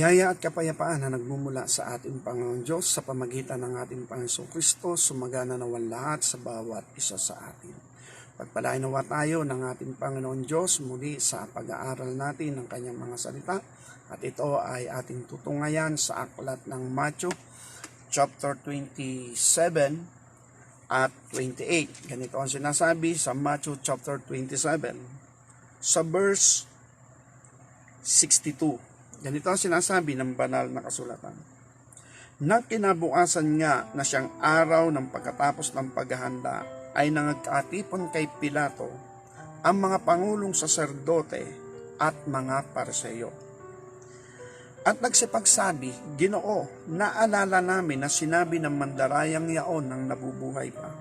Biyaya at kapayapaan na nagmumula sa ating Panginoon Diyos sa pamagitan ng ating Panginoong Kristo, sumagana nawan lahat sa bawat isa sa atin. Pagpalain nawa tayo ng ating Panginoon Diyos muli sa pag-aaral natin ng kanyang mga salita. At ito ay ating tutungayan sa aklat ng Matthew, chapter 27 at 28. Ganito ang sinasabi sa Matthew chapter 27, sa verse 62. Ganito ang sinasabi ng banal na kasulatan. Nang kinabukasan nga na siyang araw ng pagkatapos ng paghahanda, ay nangagkatipon kay Pilato ang mga pangulong saserdote at mga Pariseo. At nagsipagsabi, Ginoo, naalala namin na sinabi ng mandarayang yaon ng nabubuhay pa.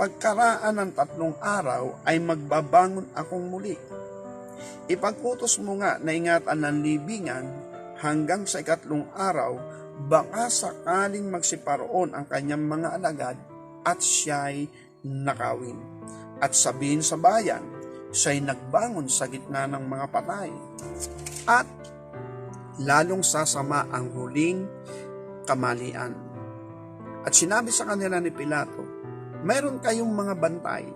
Pagkaraan ng 3 araw ay magbabangon akong muli. Ipag-utos mo nga na ingatan ng libingan hanggang sa 4 araw, baka sakaling magsiparoon ang kanyang mga alagad at siya'y nakawin. At sabihin sa bayan, siya'y nagbangon sa gitna ng mga patay. At lalong sasama ang huling kamalian. At sinabi sa kanila ni Pilato, mayroon kayong mga bantay.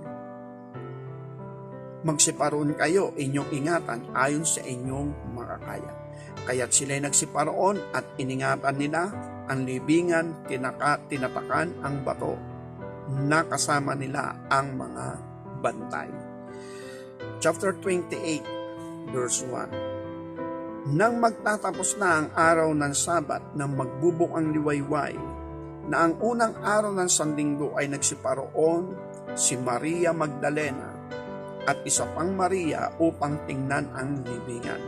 Magsiparoon kayo, inyong ingatan ayon sa inyong makakaya. Kaya't sila'y nagsiparoon at iningatan nila ang libingan, tinatakan ang bato, nakasama nila ang mga bantay. Chapter 28, verse 1. Nang magtatapos na ang araw ng Sabat nang magbubok ang liwayway, na ang unang araw ng Sandinggo ay nagsiparoon si Maria Magdalena at isa pang Maria upang tingnan ang libingan.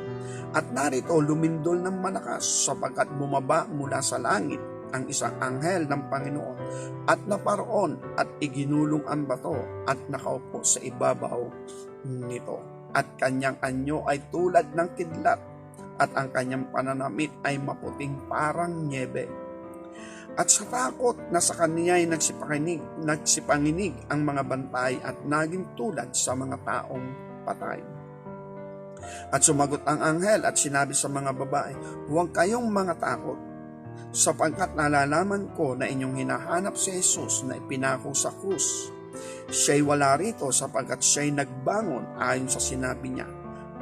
At narito lumindol ng malakas sapagkat bumaba mula sa langit ang isang anghel ng Panginoon at naparoon at iginulong ang bato at nakaupo sa ibabaw nito. At kanyang anyo ay tulad ng kidlat at ang kanyang pananamit ay maputing parang nyebe. At sa takot na sa kanya ay nagsipanginig ang mga bantay at naging tulad sa mga taong patay. At sumagot ang anghel at sinabi sa mga babae, huwag kayong mga takot, sapagkat nalalaman ko na inyong hinahanap si Jesus na ipinako sa krus. Siya'y wala rito sapagkat siya'y nagbangon ayon sa sinabi niya.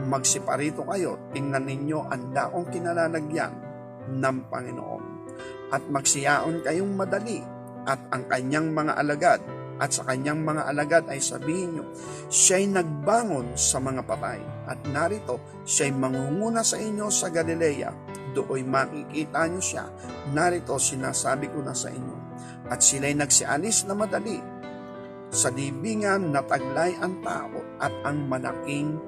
Magsiparito kayo, tingnan ninyo ang daong kinalalagyan ng Panginoon. At magsiyaon kayong madali at ang kanyang mga alagad at sa kanyang mga alagad ay sabihin nyo, siya'y nagbangon sa mga patay at narito siya'y mangunguna sa inyo sa Galilea, dooy makikita nyo siya, narito sinasabi ko na sa inyo. At sila'y nagsialis na madali sa libingan na taglay ang tao at ang malaking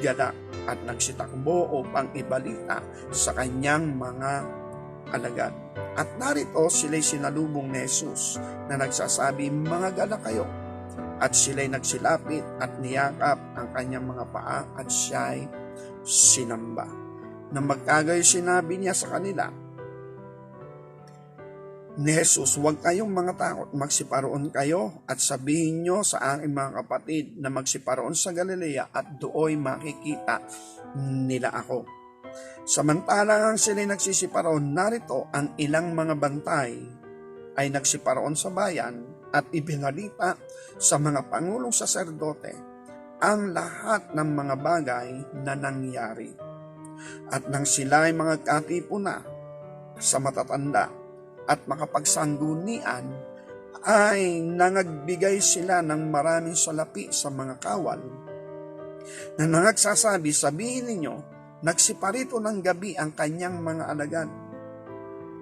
gala at nagsitakbo upang ibalita sa kanyang mga alagad. At narito sila'y sinalubong ni Jesus na nagsasabi, mga gala kayo. At sila'y nagsilapit at niyakap ang kanyang mga paa at siya'y sinamba. Nang magkagayo sinabi niya sa kanila ni Jesus, huwag kayong mga takot, magsiparoon kayo at sabihin nyo sa aking mga kapatid na magsiparoon sa Galilea at dooy makikita nila ako. Samantalang sila'y nagsisiparoon, narito ang ilang mga bantay ay nagsiparoon sa bayan at ibinalita sa mga pangulong saserdote ang lahat ng mga bagay na nangyari. At nang sila'y mga katipo na sa matatanda at makapagsanggunian, ay nangagbigay sila ng maraming salapi sa mga kawal na nangagsasabi, sabihin ninyo, nagsiparito ng gabi ang kanyang mga alagad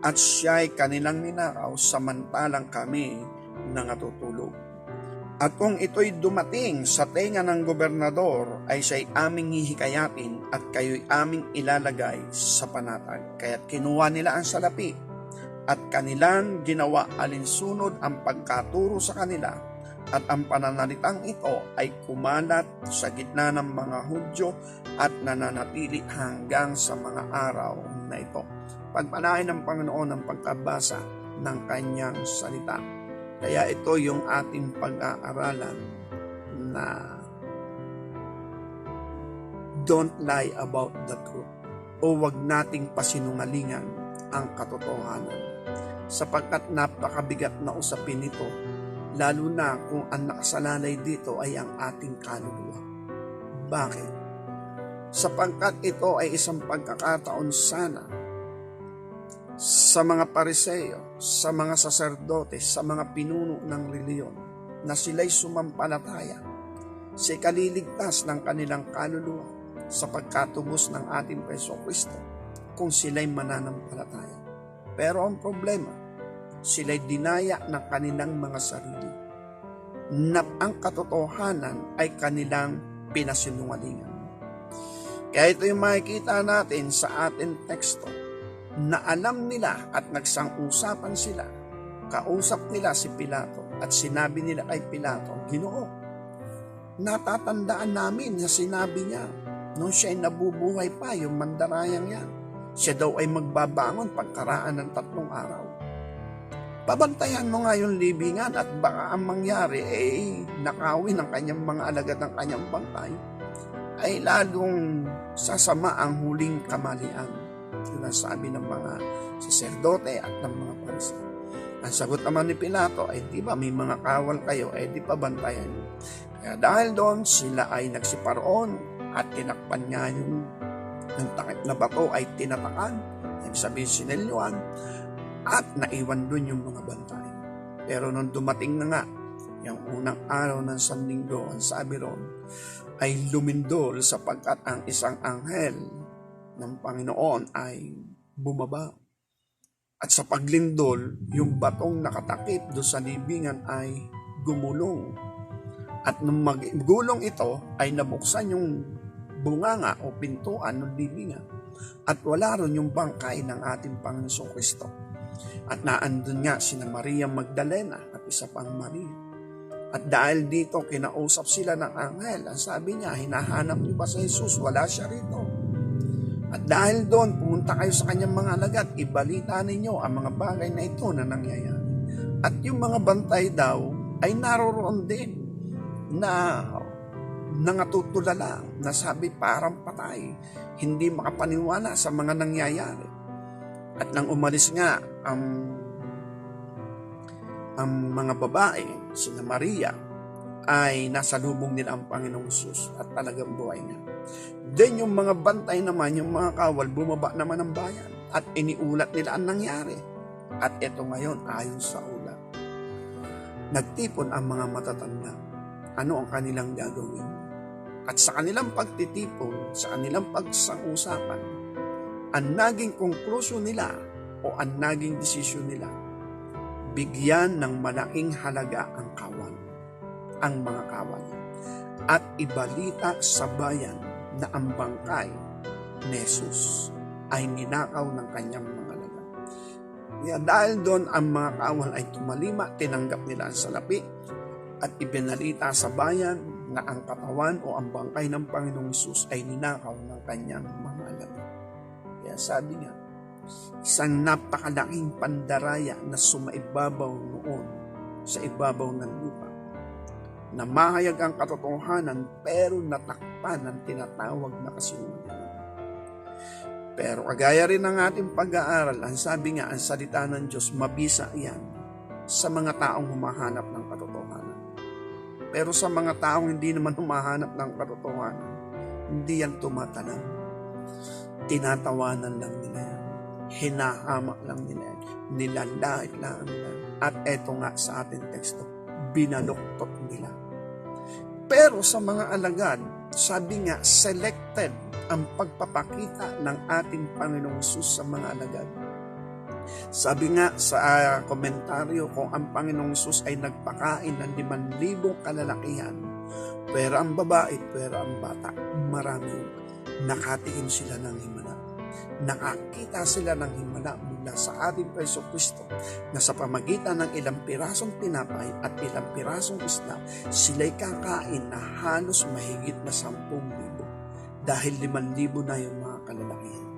at siya'y kanilang ninakaw samantalang kami nangatutulog. At kung ito'y dumating sa tenga ng gobernador ay siya'y aming hihikayatin at kayo'y aming ilalagay sa panatag. Kaya't kinuha nila ang salapi at kanilang ginawa alinsunod ang pagkaturo sa kanila. At ang pananalitang ito ay kumalat sa gitna ng mga Hudyo at nananatili hanggang sa mga araw na ito. Pagpalain ng Panginoon ang pagkabasa ng kanyang salita. Kaya ito yung ating pag-aaralan na don't lie about the truth. o wag nating pasinungalingan ang katotohanan, sapagkat napakabigat na usapin nito, lalo na kung ang nakasalalay dito ay ang ating kaluluwa. Bakit? Sapagkat ito ay isang pagkakataon sana sa mga Pariseo, sa mga saserdote, sa mga pinuno ng reliyon, na sila'y sumampalataya sa ikaliligtas ng kanilang kaluluwa sa pagkatubos ng ating Jesucristo kung sila'y mananampalataya. Pero ang problema, sila'y dinaya ng kanilang mga sarili na ang katotohanan ay kanilang pinasinungalingan. Kaya ito yung makikita natin sa ating teksto, na alam nila at nagsang-usapan sila, kausap nila si Pilato at sinabi nila kay Pilato, Ginoo, natatandaan namin na sinabi niya nung siya'y nabubuhay pa, yung mandarayang yan, siya daw ay magbabangon pagkaraan ng 3 araw. Pabantayan mo nga yung libingan at baka ang mangyari ay nakawin ng kanyang mga alagad ng kanyang bangkay, ay lalong sasama ang huling kamalian. Yun ang sabi ng mga saserdote at ng mga Pariseo. Ang sagot naman ni Pilato ay, di ba may mga kawal kayo, di pa bantayan nyo. Kaya dahil doon, sila ay nagsiparoon at tinakpan niya yung takip na bato ay tinatakan, ibig sabihin sinelyuan, at naiwan doon yung mga bantay. Pero nung dumating na nga, yung unang araw ng Sanlinggo, ang sabi roon, ay lumindol sapagkat ang isang anghel ng Panginoon ay bumaba. At sa paglindol, yung batong nakatakip doon sa libingan ay gumulong. At nung maggulong ito, ay nabuksan yung bunganga o pintuan ng libingan. At wala ron yung bangkay ng ating Panginoong Kristo. At naandun nga sina Maria Magdalena at isa pang Maria. At dahil dito, kinausap sila ng anghel. Ang sabi niya, hinahanap niyo ba sa Jesus? Wala siya rito. At dahil doon, pumunta kayo sa kanyang mga alagad, ibalita ninyo ang mga bagay na ito na nangyayari. At yung mga bantay daw ay naroroon din na nangatutulala, na sabi parang patay, hindi makapaniwala sa mga nangyayari. At nang umalis nga ang mga babae, sina Maria, ay nasa lubong nila ang Panginoong Hesus at talagang buhay niya. Then yung mga bantay naman, yung mga kawal, bumaba naman ang bayan at iniulat nila ang nangyari. At ito ngayon, ayon sa ulat, nagtipon ang mga matatanda. Ano ang kanilang gagawin? At sa kanilang pagtitipon, sa kanilang pagsang-usapan, ang naging konklusyon nila o ang naging desisyon nila, bigyan ng malaking halaga ang kawal, ang mga kawal, at ibalita sa bayan na ang bangkay ni Jesus ay ninakaw ng kanyang mga alagad. Dahil doon, ang mga kawal ay tumalima, tinanggap nila ang salapi at ibinalita sa bayan na ang katawan o ang bangkay ng Panginoong Hesus ay ninakaw ng kanyang mga alagad. Kaya sabi nga, isang napakalaking pandaraya na sumaibabaw noon sa ibabaw ng lupa, na mahayag ang katotohanan pero natakpan ang tinatawag na kasinungalingan. Pero kagaya rin ng ating pag-aaral, ang sabi nga, ang salita ng Diyos, mabisa yan sa mga taong humahanap ng katotohanan. Pero sa mga taong hindi naman humahanap ng katotohanan, hindi yan tumatanang. Tinatawanan lang nila yan. Hinahamak lang nila yan. Nilalait lang nila. At eto nga sa ating teksto, binaluktot nila. Pero sa mga alagad, sabi nga, selected ang pagpapakita ng ating Panginoong Hesus sa mga alagad. Sabi nga sa komentaryo, kung ang Panginoong Hesus ay nagpakain ng 5,000 kalalakihan, pero ang babae, pero ang bata, marami, nakatiin sila ng himala. Nakakita sila ng himala mula sa ating Jesucristo na sa pamagitan ng ilang pirasong tinapay at ilang pirasong isda, sila'y kakain na halos mahigit na 10,000 dahil 5,000 na yung mga kalalakihan.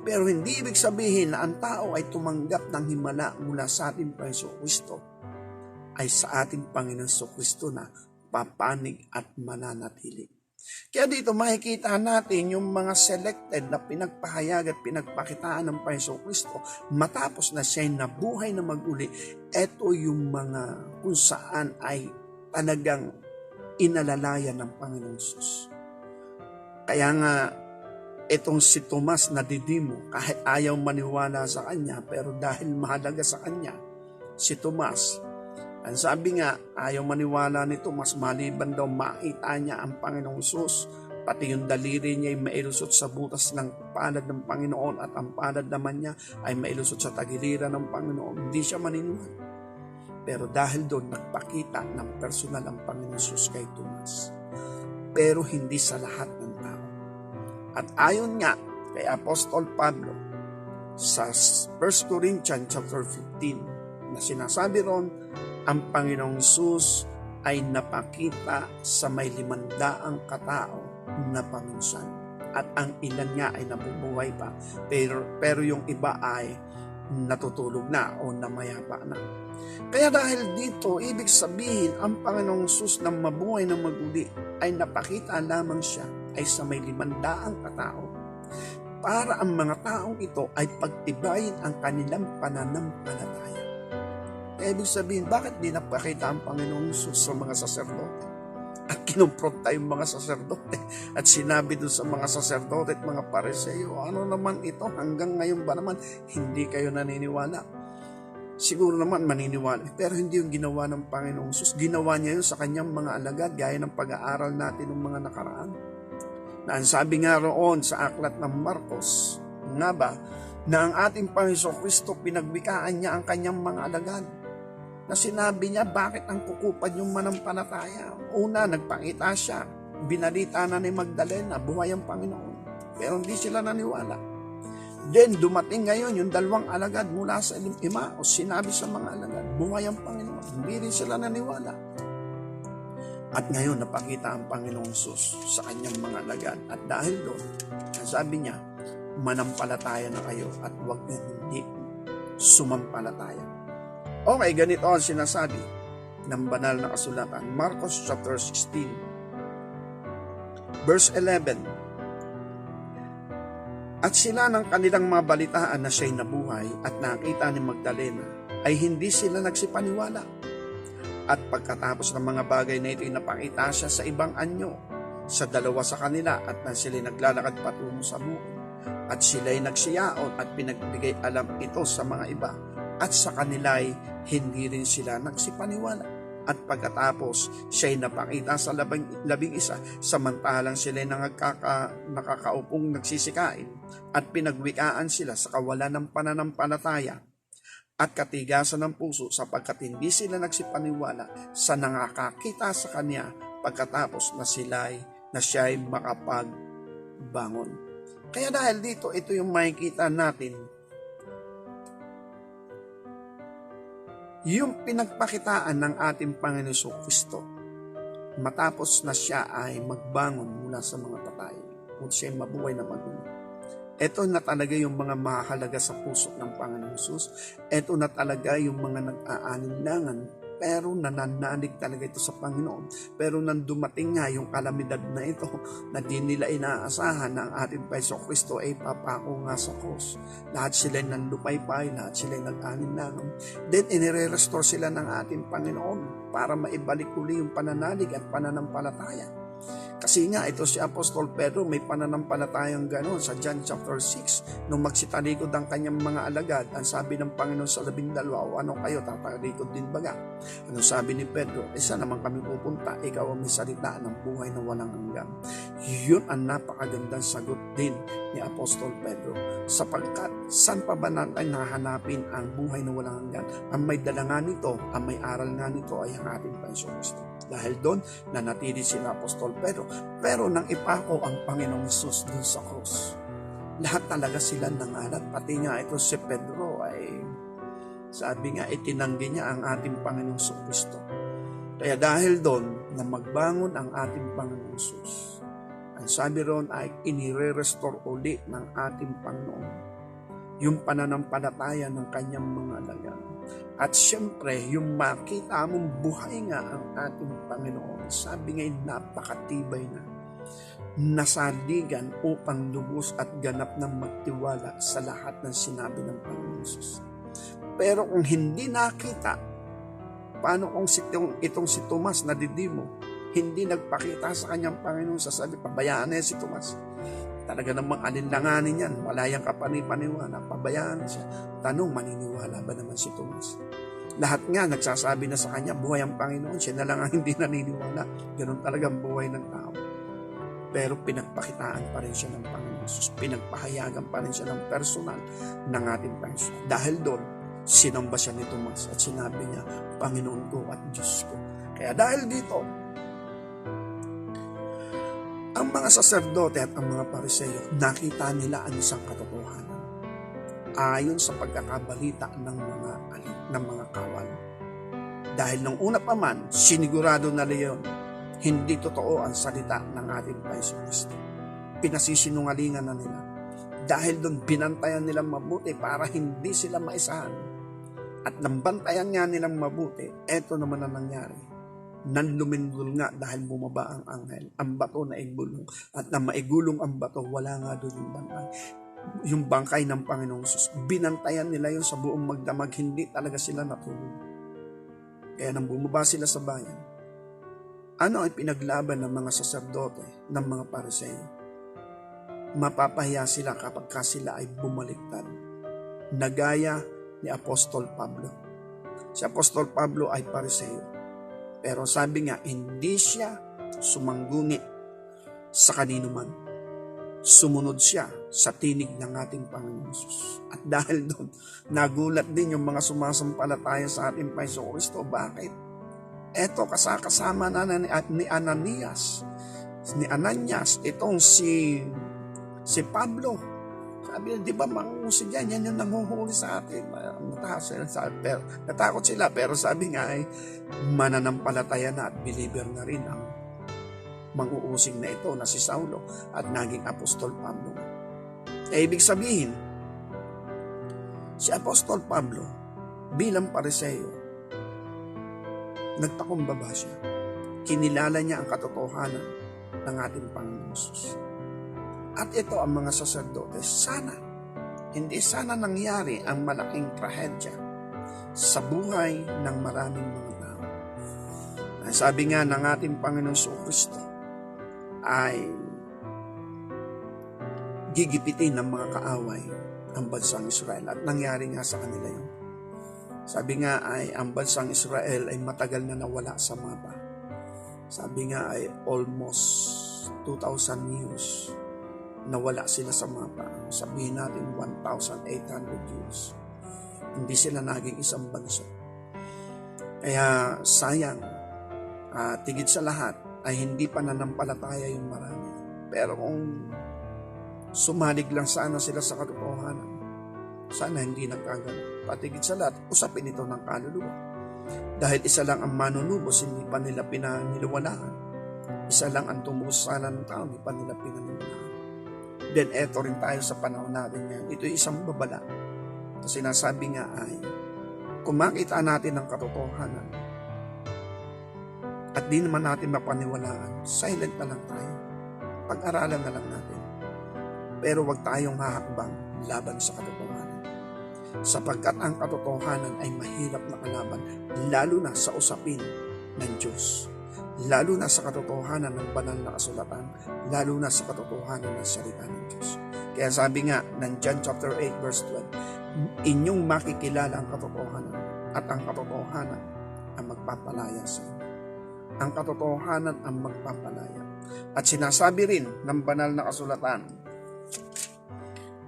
Pero hindi ibig sabihin na ang tao ay tumanggap ng himala mula sa ating Jesucristo ay sa ating Panginoon Jesucristo na papanig at mananatili. Kaya dito makikita natin yung mga selected na pinagpahayag at pinagpakitaan ng Panginoong Kristo matapos na siya'y nabuhay na maguli. Ito yung mga kung saan ay talagang inalalayan ng Panginoong Hesus. Kaya nga, itong si Tomas na Didimo, kahit ayaw maniwala sa kanya, pero dahil mahalaga sa kanya, si Tomas, ang sabi nga, ayaw maniwala ni Tomas, maliban daw makita niya ang Panginoong Hesus, pati yung daliri niya ay mailusot sa butas ng palad ng Panginoon at ang palad naman niya ay mailusot sa tagiliran ng Panginoon. Hindi siya maniniwala. Pero dahil doon, nagpakita ng personal ang Panginoong Hesus kay Tomas. Pero hindi sa lahat ng tao. At ayon nga kay Apostol Pablo sa 1 Corinthians chapter 15 na sinasabi ron, ang Panginoong Hesus ay napakita sa may 500 katao na paminsan. At ang ilan nga ay nabubuhay pa, pero yung iba ay natutulog na o namayapa na. Kaya dahil dito, ibig sabihin, ang Panginoong Hesus na mabuhay na maguli ay napakita lamang siya ay sa may 500 katao para ang mga taong ito ay pagtibayin ang kanilang pananampalataya. Ibig sabihin, bakit di napakita ang Panginoong Hesus sa mga saserdote? At kinumpronta yung mga saserdote at sinabi doon sa mga saserdote at mga Pariseo, ano naman ito? Hanggang ngayon ba naman hindi kayo naniniwala? Siguro naman maniniwala, pero hindi yung ginawa ng Panginoong Hesus. Ginawa niya yun sa kanyang mga alagad, gaya ng pag-aaral natin ng mga nakaraan. Na ang sabi nga roon sa aklat ng Marcos, nga ba, na ang ating Panginoong Kristo pinagbikaan niya ang kanyang mga alagad. Na sinabi niya, bakit ang kukupad yung manampalataya? Una, nagpakita siya. Binalita na ni Magdalena, buhay ang Panginoon. Pero hindi sila naniwala. Then, dumating ngayon yung 2 alagad mula sa Emmaus. Sinabi sa mga alagad, buhay ang Panginoon. Hindi rin sila naniwala. At ngayon, napakita ang Panginoong Hesus sa kanyang mga alagad. At dahil doon, sabi niya, manampalataya na kayo at huwag na hindi sumampalataya. Okay, ganito ang sinasabi ng banal na kasulatan. Marcos chapter 16, verse 11. At sila ng kanilang mabalitaan na siya'y nabuhay at nakita ni Magdalena, ay hindi sila nagsipaniwala. At pagkatapos ng mga bagay na ito, napakita siya sa ibang anyo, sa 2 sa kanila, at nang sila'y naglalakad patungo sa bukid. At sila'y nagsiyaon at pinagbigay alam ito sa mga iba. At sa kanila'y hindi rin sila nagsipaniwala. At pagkatapos, siya'y napakita sa 11, samantalang sila'y nakakaupong nagsisikain at pinagwikaan sila sa kawalan ng pananampalataya at katigasan ng puso sapagkat hindi sila nagsipaniwala sa nakakakita sa kanya pagkatapos na siya'y makapagbangon. Kaya dahil dito, ito yung makikita natin, yung pinagpakitaan ng ating Panginoong Kristo matapos na siya ay magbangon mula sa mga patay, kung siya ay mabuhay na maguli. Ito na talaga yung mga mahalaga sa puso ng Panginoong Hesus. Ito na talaga yung mga nag-aaninlangan, pero nananalig talaga ito sa Panginoon. Pero nang dumating nga yung kalamidad na ito, na di nila inaasahan na ang ating Panginoong Kristo ay papako nga sa krus. Lahat sila nandupaypay, lahat sila nag-aaninlangan. Then inire-restore sila ng ating Panginoon para maibalik uli yung pananalig at pananampalataya. Kasi nga, ito si Apostol Pedro, may pananampalatayang gano'n sa John chapter 6. Nung magsitalikod ang kanyang mga alagad, ang sabi ng Panginoon sa 12, ano kayo, tatalikod din baga? Ano sabi ni Pedro? Isa naman kami pupunta, ikaw ang may salita ng buhay na walang hanggan. Yun ang napakagandang sagot din ni Apostol Pedro. Sapagkat, saan pa ba natin nahanapin ang buhay na walang hanggan? Ang may dala nga nito, ang may aral nga nito ay ang ating Panginoon Kristo. Dahil doon, nanatili sila Apostol Pedro. Pero nang ipako ang Panginoong Hesus doon sa krus, lahat talaga sila nangalat. Pati nga ito si Pedro ay, sabi nga, itinanggi niya ang ating Panginoong Kristo. Kaya dahil doon, na magbangon ang ating Panginoong Hesus, ang sabi roon ay inire-restore ulit ng ating Panginoon yung pananampalataya ng kanyang mga alagad. At siyempre, yung makita mong buhay nga ang ating Panginoon, sabi nga napakatibay na. Nasaligan upang lubos at ganap na magtiwala sa lahat ng sinabi ng Panginoon Jesus. Pero kung hindi nakita, paano kung itong si Tomas na didimo, hindi nagpakita sa kanyang Panginoon, sasabi, pabayaan na yan si Tomas. Talaga namang alinlanganin yan, wala yung kapanipaniwala, pabayaan siya. Tanong, maniniwala ba naman si Tomas? Lahat nga nagsasabi na sa kanya, buhay ang Panginoon, siya na lang ang hindi naniniwala. Ganun talaga ang buhay ng tao. Pero pinagpakitaan pa rin siya ng Panginoon Jesus. Pinagpahayagan pa rin siya ng personal ng ating Panginoon. Dahil doon, sinamba siya ni Tomas at sinabi niya, Panginoon ko at Diyos ko. Kaya dahil dito, ang mga saserdote at ang mga pariseyo, nakita nila ang isang katotohanan. Ayon sa pagkakabalita ng mga kawal. Dahil nung una pa man, sinigurado na leon, hindi totoo ang salita ng ating Panginoon Kristo. Pinasisinungalingan na nila. Dahil doon, binantayan nilang mabuti para hindi sila maisahan. At nang bantayan nga nilang mabuti, eto naman ang nangyari. Nanlumindol nga dahil bumaba ang anghel. Ang bato na igulong. At nang maigulong ang bato, wala nga doon yung bangkay. Yung bangkay ng Panginoong Jesus. Binantayan nila yun sa buong magdamag. Hindi talaga sila natulog. Kaya nang bumaba sila sa bayan, ano ay pinaglaban ng mga saserdote, ng mga pariseyo? Mapapahiya sila kapag sila ay bumaliktad. Nagaya ni Apostol Pablo. Si Apostol Pablo ay pariseyo. Pero sabi nga, hindi siya sumangguni sa kanino man. Sumunod siya sa tinig ng ating Panginoon Jesus. At dahil doon, nagulat din yung mga sumasampalataya sa ating Panginoon Kristo. Bakit? Eto, kasama na ni Ananias, itong si Pablo. Sabi niya, di ba mangusig yan? Yan yung nanguhuli sa atin. Natakot sila, pero sabi nga ay mananampalataya na at believer na rin ang manguusig na ito na si Saulo at naging Apostol Pablo. Ibig sabihin, si Apostol Pablo bilang pariseyo, nagpakumbaba siya. Kinilala niya ang katotohanan ng ating Panginoon Jesus. At ito ang mga saserdote, hindi sana nangyari ang malaking trahedya sa buhay ng maraming mga tao. Sabi nga ng ating Panginoon Kristo ay gigipitin ng mga kaaway ang bansang Israel at nangyari nga sa kanila yun. Sabi nga ay ang bansang Israel ay matagal na nawala sa mapa. Sabi nga ay almost 2,000 years nawala sila sa mapa. Sabihin natin 1,800 years. Hindi sila naging isang bansa. Kaya sayang, tigit sa lahat ay hindi pa nanampalataya yung marami. Pero kung sumalig lang sana sila sa katotohanan, sana hindi nagkagano. Patigit sa lahat, usapin ito ng kaluluwa. Dahil isa lang ang manunubos, hindi pa nila pinaniniwalaan. Isa lang ang tumusala ng tao, hindi pa nila pinaniniwalaan. Then eto rin tayo sa panahon natin ngayon. Ito isang babala. Kasi sinasabi nga ay, kung makita natin ang katotohanan at di naman natin mapaniwalaan, silent na lang tayo. Pag-aralan na lang natin. Pero wag tayong hahakbang laban sa katotohanan. Sapagkat ang katotohanan ay mahirap na kalaban, lalo na sa usapin ng Diyos. Lalo na sa katotohanan ng banal na kasulatan, lalo na sa katotohanan ng salita ng Diyos. Kaya sabi nga ng John chapter 8 verse 12, inyong makikilala ang katotohanan at ang katotohanan ang magpapalaya sa inyo. Ang katotohanan ang magpapalaya. At sinasabi rin ng banal na kasulatan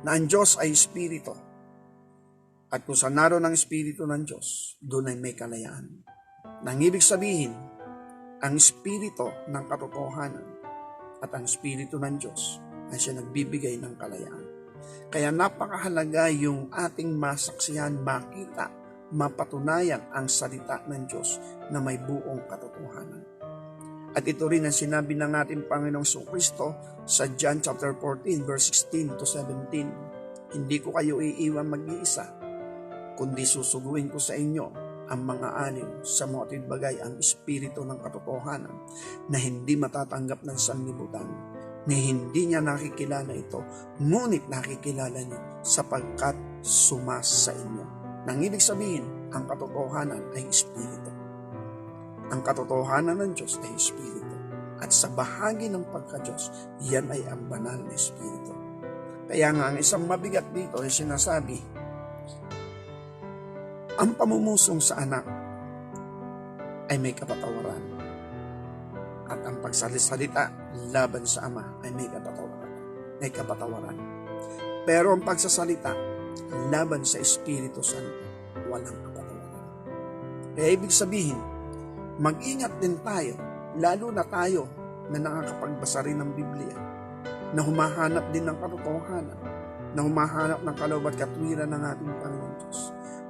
na ang Diyos ay Espiritu. At kung saan naroon ang Espiritu ng Diyos, doon ay may kalayaan. Nang ibig sabihin, ang Espiritu ng katotohanan at ang Espiritu ng Diyos ay siya nagbibigay ng kalayaan. Kaya napakahalaga yung ating masaksihan, makita, mapatunayan ang salita ng Diyos na may buong katotohanan. At ito rin ang sinabi ng ating Panginoong Kristo sa John chapter 14 verse 16 to 17. Hindi ko kayo iiwan mag-iisa, kundi susuguin ko sa inyo ang mga aliw sa motin bagay ang espiritu ng katotohanan na hindi matatanggap ng sanlibutan, na hindi niya nakikilala ito, ngunit nakikilala niyo sapagkat sumasa inyo. Nang ibig sabihin, ang katotohanan ay espiritu. Ang katotohanan ng Diyos ay espiritu. At sa bahagi ng pagka-Diyos, yan ay ang banal na espiritu. Kaya nga, ang isang mabigat dito ay sinasabi, ang pamumusong sa anak ay may kapatawaran. At ang pagsasalita laban sa ama ay may kapatawaran. Pero ang pagsasalita laban sa Espiritu Santo, walang kapatawaran. Kaya ibig sabihin, mag-ingat din tayo, lalo na tayo na nakakapagbasa rin ng Biblia, na humahanap din ng katotohanan, na humahanap ng kaloob at katwiran ng ating Panginoon Diyos.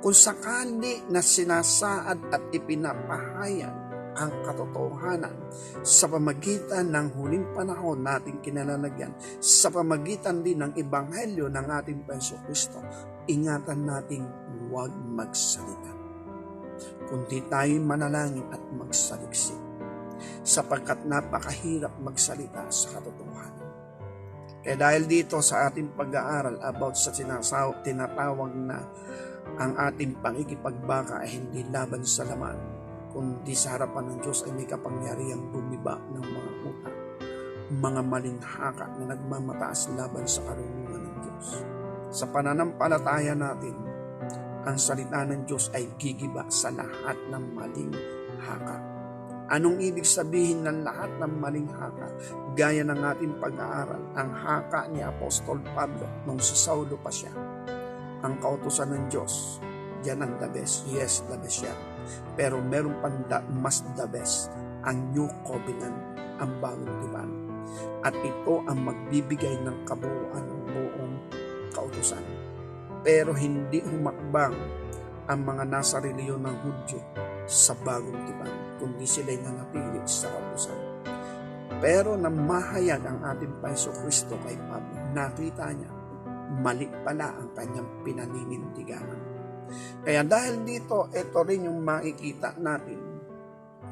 Kung sakali na sinasaad at ipinapahayag ang katotohanan sa pamagitan ng huling panahon nating kinalalagyan, sa pamagitan din ng ebanghelyo ng ating Panginoon Kristo, ingatan nating huwag magsalita. Kundi tayo'y manalangin at magsaliksik, sapagkat napakahirap magsalita sa katotohanan. Kaya dahil dito sa ating pag-aaral about sa tinatawag na ang ating pangikipagbaka ay hindi laban sa laman, kundi sa harapan ng Diyos ay may kapangyarihang bumiba ng mga utak, mga malinhaka na nagmamataas laban sa karunungan ng Diyos. Sa pananampalataya natin, ang salita ng Diyos ay gigiba sa lahat ng maling haka. Anong ibig sabihin ng lahat ng maling haka? Gaya ng ating pag-aaral, ang haka ni Apostol Pablo nung sa Saulo pa siya, ang kautusan ng Diyos, yan ang the best. Yes, the best yan. Pero meron pang mas the best, ang New Covenant, ang bagong tipan. At ito ang magbibigay ng kabuuan ng buong kautusan. Pero hindi humakbang ang mga nasa reliyon ng Hudyo sa bagong tipan, kundi sila'y nanatili sa kautusan. Pero nang mahayag ang ating Panginoon Kristo kay Pablo, nakita niya, mali pala ang kanyang pinaninindiganan. Kaya dahil dito, ito rin yung makikita natin,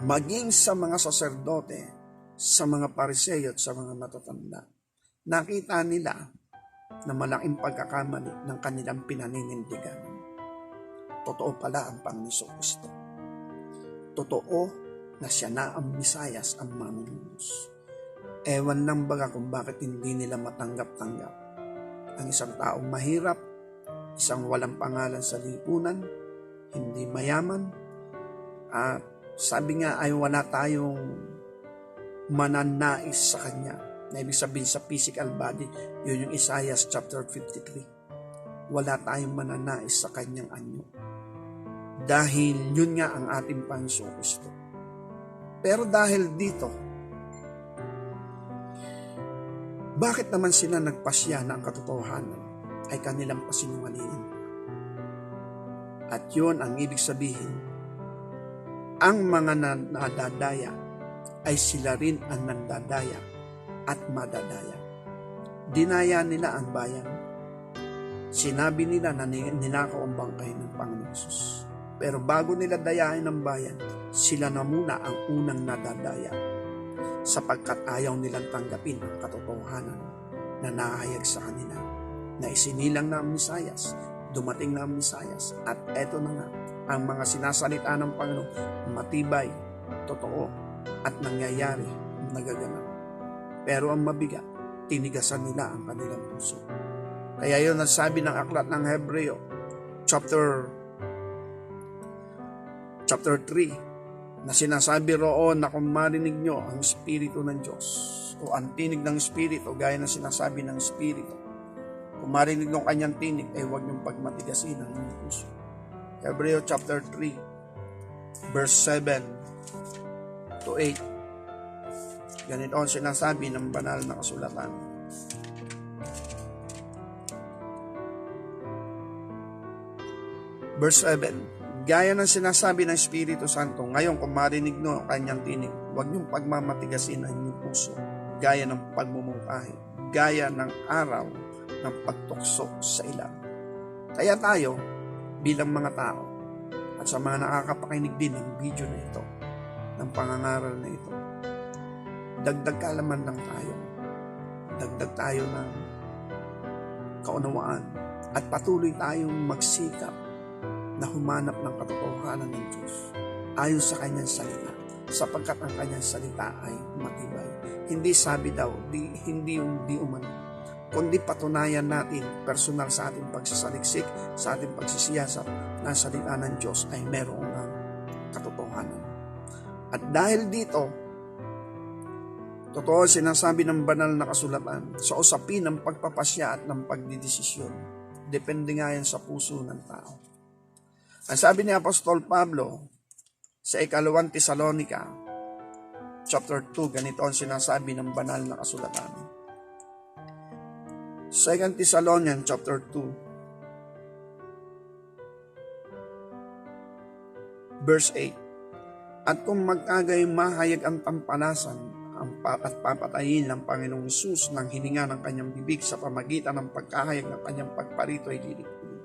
maging sa mga saserdote, sa mga pariseyo at sa mga matatanda. Nakita nila na malaking pagkakamali ng kanilang pinaninindiganan. Totoo pala ang Panginoon Kristo. Totoo na siya na ang Misayas, ang manunubos. Ewan lang baga kung bakit hindi nila matanggap-tanggap ang isang taong mahirap, isang walang pangalan sa lipunan, hindi mayaman, at sabi nga ay wala tayong mananais sa kanya. Na ibig sabihin sa physical body, yun yung Isaiah chapter 53. Wala tayong mananais sa kanyang anyo. Dahil yun nga ang ating Panginoon Kristo. Pero dahil dito, bakit naman sila nagpasya na ang katotohanan ay kanilang pasinungalingan? At yun ang ibig sabihin, ang mga nadadaya ay sila rin ang nandadaya at madadaya. Dinaya nila ang bayan. Sinabi nila na ninakaw ang bangkay ng Panginoon Jesus. Pero bago nila dayain ang bayan, sila na muna ang unang nadadaya, sapagkat ayaw nilang tanggapin ang katotohanan na nahayag sa kanila, na isinilang na ang Misayas, dumating na ang Misayas, at eto na nga, ang mga sinasalita ng Panginoon, matibay, totoo, at nangyayari, nagaganap. Pero ang mabigat, tinigasan nila ang kanilang puso. Kaya yun ang sabi ng aklat ng Hebreo, chapter 3, na sinasabi roon na kung marinig nyo ang Espiritu ng Diyos o ang tinig ng Espiritu, gaya na sinasabi ng Espiritu, kung marinig ng kanyang tinig, ay huwag niyong pagmatigasin ang inyong puso. Hebreo chapter 3, verse 7 to 8. Ganito ang sinasabi ng banal na kasulatan. Verse 7. Gaya ng sinasabi ng Espiritu Santo, ngayon kung marinig nyo ang kanyang tinig, huwag niyong pagmamatigasin ang inyong puso, gaya ng pagmumungkahi, gaya ng araw ng pagtukso sa ilang. Kaya tayo, bilang mga tao, at sa mga nakakapakinig din ng video na ito, ng pangangaral na ito. Dagdag kaalaman lang tayo. Dagdag tayo ng kaunawaan at patuloy tayong magsikap na humanap ng katotohanan ng Diyos ayon sa kanyang salita, sapagkat ang kanyang salita ay matibay. Hindi sabi daw, hindi yung di umano, kundi patunayan natin personal sa ating pagsasaliksik, sa ating pagsisiyasat na salita ng Diyos ay merong ng katotohanan. At dahil dito, totoo sinasabi ng banal na kasulatan sa usapin ng pagpapasya at ng pagdidesisyon. Depende nga yan sa puso ng tao. Ang sabi ni Apostol Pablo sa ikalawang Tesalonica, chapter 2, ganito ang sinasabi ng banal na kasulatan. 2 Thessalonians chapter 2, verse 8. At kung magkagayong mahayag ang tampalasan at papatayin ng Panginoong Hesus ng hininga ng kanyang bibig sa pamagitan ng pagkahayag ng kanyang pagparito ay lilikuli.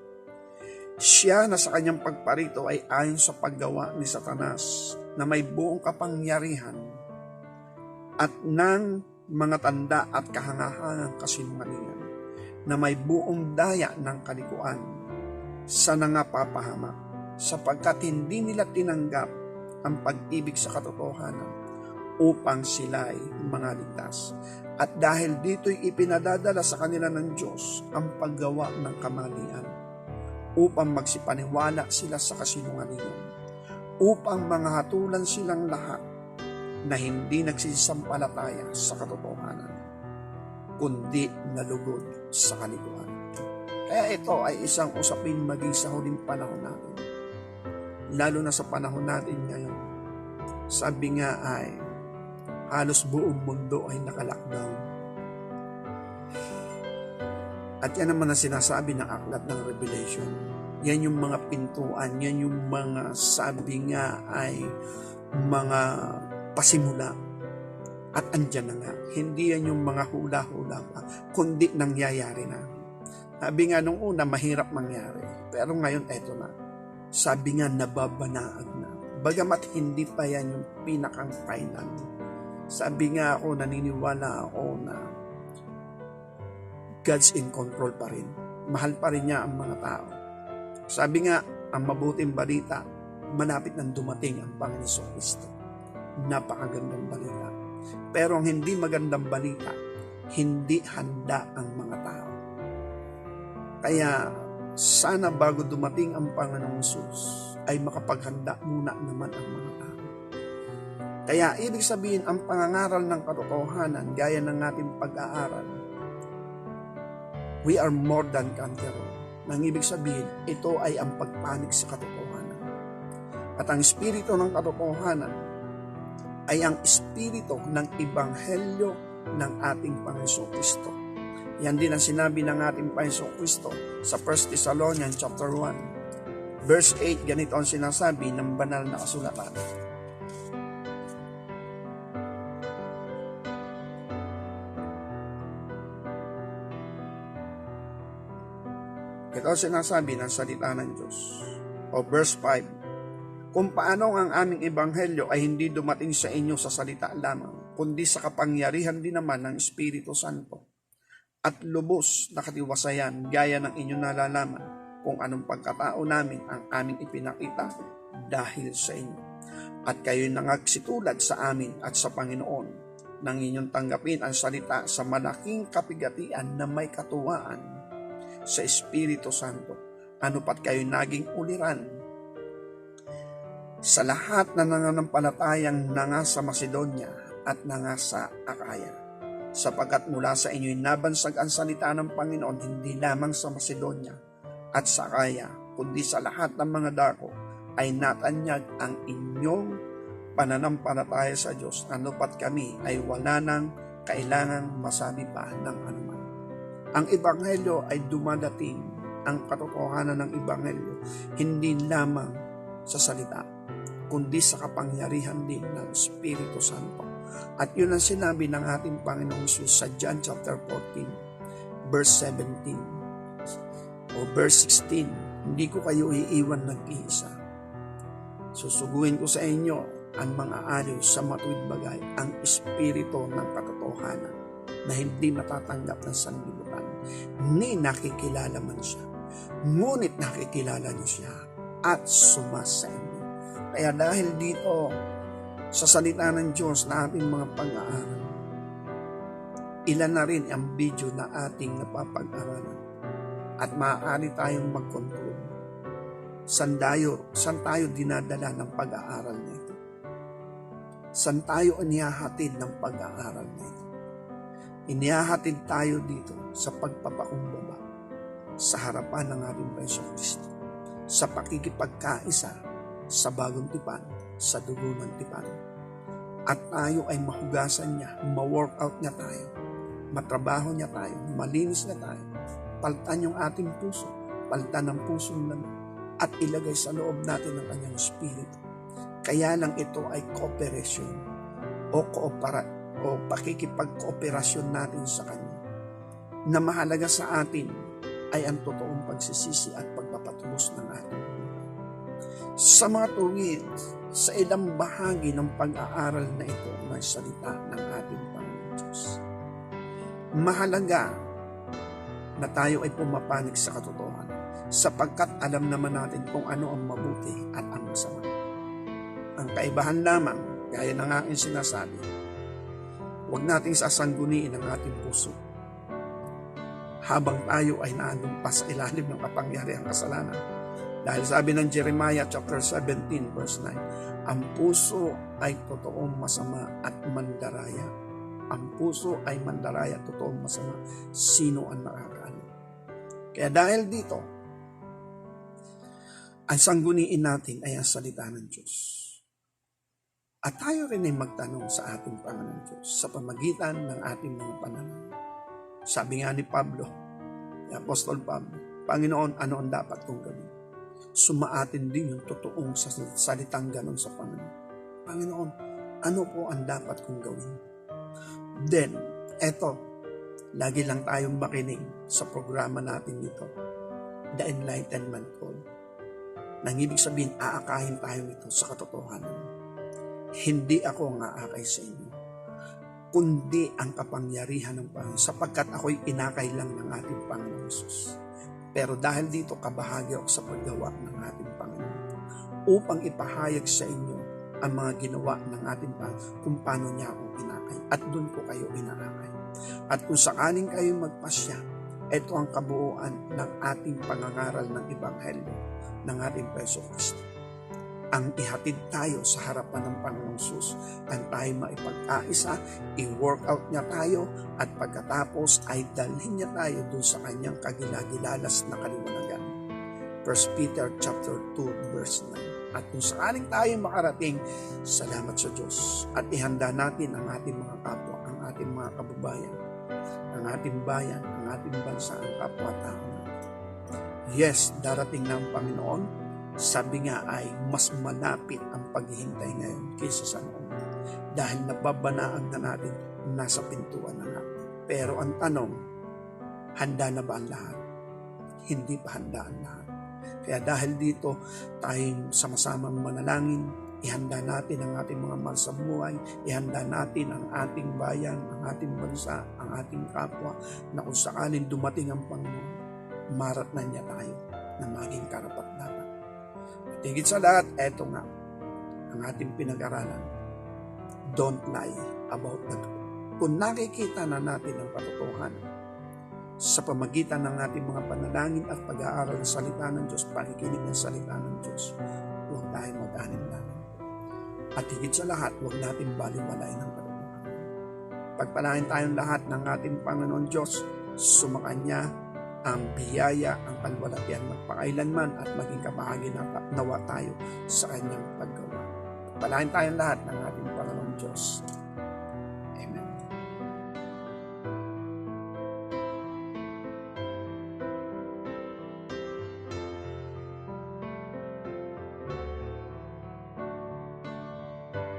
Siya na sa kanyang pagparito ay ayon sa paggawa ni Satanas na may buong kapangyarihan at ng mga tanda at kahangahangang kasinungalingan na may buong daya ng kalikuan sa nangapapahamak sapagkat hindi nila tinanggap ang pag-ibig sa katotohanan upang sila ay mga ligtas. At dahil dito'y ipinadadala sa kanila ng Diyos ang paggawa ng kamalian upang magsipaniwala sila sa kasinungalingan, upang manghatulan silang lahat na hindi nagsisampalataya sa katotohanan, kundi nalugod sa kalikuan. Kaya ito ay isang usapin maging sa huling panahon natin. Lalo na sa panahon natin ngayon. Sabi nga ay halos buong mundo ay naka-lockdown. At yan naman ang sinasabi ng aklat ng Revelation. Yan yung mga pintuan, yan yung mga sabi nga ay mga pasimula. At andyan na nga. Hindi yan yung mga hula-hula pa, kundi nangyayari na. Sabi nga nung una, mahirap mangyari. Pero ngayon, eto na. Sabi nga, nababanaag na. Bagamat hindi pa yan yung pinakang final. Sabi nga ako, naniniwala ako na God's in control pa rin. Mahal pa rin niya ang mga tao. Sabi nga, ang mabuting balita, malapit nang dumating ang Panginoon Kristo. Napakagandang balita. Pero ang hindi magandang balita, hindi handa ang mga tao. Kaya, sana bago dumating ang Panginoong Hesus, ay makapaghanda muna naman ang mga tao. Kaya, ibig sabihin, ang pangangaral ng katotohanan, gaya ng ating pag-aaral, we are more than conqueror. Nang ibig sabihin, ito ay ang pagpanig sa katotohanan. At ang espiritu ng katotohanan ay ang espiritu ng ebanghelyo ng ating Panginoong Kristo. Yan din ang sinabi ng ating Panginoong Kristo sa 1 Thessalonians chapter 1. Verse 8, ganito ang sinasabi ng banal na kasulatan. Ito ang sinasabi ng salita ng Diyos. O verse 5, kung paano ang aming ebanghelyo ay hindi dumating sa inyo sa salita lamang, kundi sa kapangyarihan din naman ng Espiritu Santo at lubos na katiwasayan gaya ng inyong nalalaman kung anong pagkatao namin ang aming ipinakita dahil sa inyo. At kayo'y nangagsitulad sa amin at sa Panginoon nang inyong tanggapin ang salita sa malaking kapigatian na may katuwaan sa Espiritu Santo. Ano pat kayo naging uliran sa lahat na nananampalatayang nanga sa Macedonia at nanga sa Akaya. Sapagkat mula sa inyo'y nabansag ang salita ng Panginoon hindi lamang sa Macedonia at sa Akaya, kundi sa lahat ng mga dako ay natanyag ang inyong pananampalataya sa Diyos. Ano pat kami ay wala nang kailangang masabi pa ng anuman. Ang ebanghelyo ay dumadating, ang katotohanan ng ebanghelyo, hindi lamang sa salita, kundi sa kapangyarihan din ng Espiritu Santo. At yun ang sinabi ng ating Panginoong Hesus sa John chapter 14, verse 17 o verse 16, hindi ko kayo iiwan nag-iisa. Susuguin ko sa inyo ang mga aliw sa matuwid bagay, ang espiritu ng katotohanan na hindi matatanggap ng sanlibutan, ni nakikilala man siya. Ngunit nakikilala niyo siya at sumasa inyo. Kaya dahil dito, sa salita ng Diyos na ating mga pag-aaral, ilan na rin ang video na ating napapag-aralan at maaari tayong mag-conclude. Saan tayo dinadala ng pag-aaral na ito? Saan tayo inihahatid ng pag-aaral na ito? Inihahatid tayo dito sa pagpapakumbaba sa harapan ng ating Panginoong Kristo, sa pakikipagkaisa sa bagong tipan, sa dugo ng tipan. At tayo ay mahugasan niya, ma-workout niya tayo, matrabaho niya tayo, malinis na tayo, palitan yung ating puso, palitan ang pusong laman, at ilagay sa loob natin ang kanyang espiritu. Kaya lang ito ay cooperation o pakikipag-kooperasyon natin sa kanya. Na mahalaga sa atin ay ang totoong pagsisisi at pagpapatubos ng ating buhay. Sa mga tuwid, sa ilang bahagi ng pag-aaral na ito ng salita ng ating Panginoon Diyos, mahalaga na tayo ay pumapanig sa katotohanan, sapagkat alam naman natin kung ano ang mabuti at ang masama. Ang kaibahan lamang, gaya ng aking sinasabi, huwag nating sasangguniin ang ating puso habang tayo ay naandun sa ilalim ng kapangyarihang kasalanan. Dahil sabi ng Jeremiah chapter 17 verse 9, ang puso ay totoong masama at mandaraya. Ang puso ay mandaraya, totoong masama. Sino ang nakakaalam? Kaya dahil dito, ang sangguniin natin ay ang salita ng Diyos. At tayo rin ay magtanong sa ating Panginoon Diyos sa pamagitan ng ating mga panalangin. Sabi nga ni Pablo, ni Apostol Pablo, Panginoon, ano ang dapat kong gawin? Sumaatin din yung totoong salitang ganon sa Panginoon. Panginoon, ano po ang dapat kong gawin? Then, eto, lagi lang tayong makinig sa programa natin dito, The Enlightenment Call. Nang ibig sabihin, aakahin tayo nito sa katotohanan. Hindi ako ang aakay sa inyo, kundi ang kapangyarihan ng Panginoon, sapagkat ako'y inakay lang ng ating Panginoon Jesus. Pero dahil dito, kabahagi ako sa paggawa ng ating Panginoon upang ipahayag sa inyo ang mga ginawa ng ating Panginoon kung paano niya ako inakay. At doon ko kayo inaakay. At kung sakaling kayo magpasya, ito ang kabuuan ng ating pangangaral ng Ebanghelyo ng ating Panginoong Kristo. Ang ihatid tayo sa harapan ng Panginoong Sus, ang tayo maipagkaisa, i-workout niya tayo, at pagkatapos ay dalhin niya tayo dun sa kanyang kagilagilalas na kaliwanagan. 1 Peter chapter 2 verse 9. At kung sakaling tayo makarating, salamat sa Diyos. At ihanda natin ang ating mga kapwa, ang ating mga kababayan, ang ating bayan, ang ating bansa, ang kapwa-tao natin. Yes, darating na ang Panginoon. Sabi nga ay mas malapit ang paghihintay ngayon kaysa sa noon. Dahil nababanaag na natin, nasa pintuan na nga. Pero ang tanong, handa na ba ang lahat? Hindi pa handa ang lahat. Kaya dahil dito, tayong sama-samang manalangin, ihanda natin ang ating mga mahal sa buhay, ihanda natin ang ating bayan, ang ating bansa, ang ating kapwa, na kung sakaling dumating ang Panginoon, marat na niya tayo na maging karapat-dapat. At higit sa lahat, eto nga, ang ating pinag-aralan, don't lie about the truth. Kung nakikita na natin ang katotohanan sa pamagitan ng ating mga panalangin at pag-aaral ng salita ng Diyos, pakikinig ng salita ng Diyos, huwag tayo mag-anim-anim. At higit sa lahat, huwag natin baliwalain ang katotohanan. Pagpalain tayong lahat ng ating Panginoon Diyos, sumakanya ang biyaya, ang kalwalatian magpakailanman at maging kabahagi nawa tayo sa kanyang paggawa. Pagpalain tayong lahat ng ating Panginoon Diyos.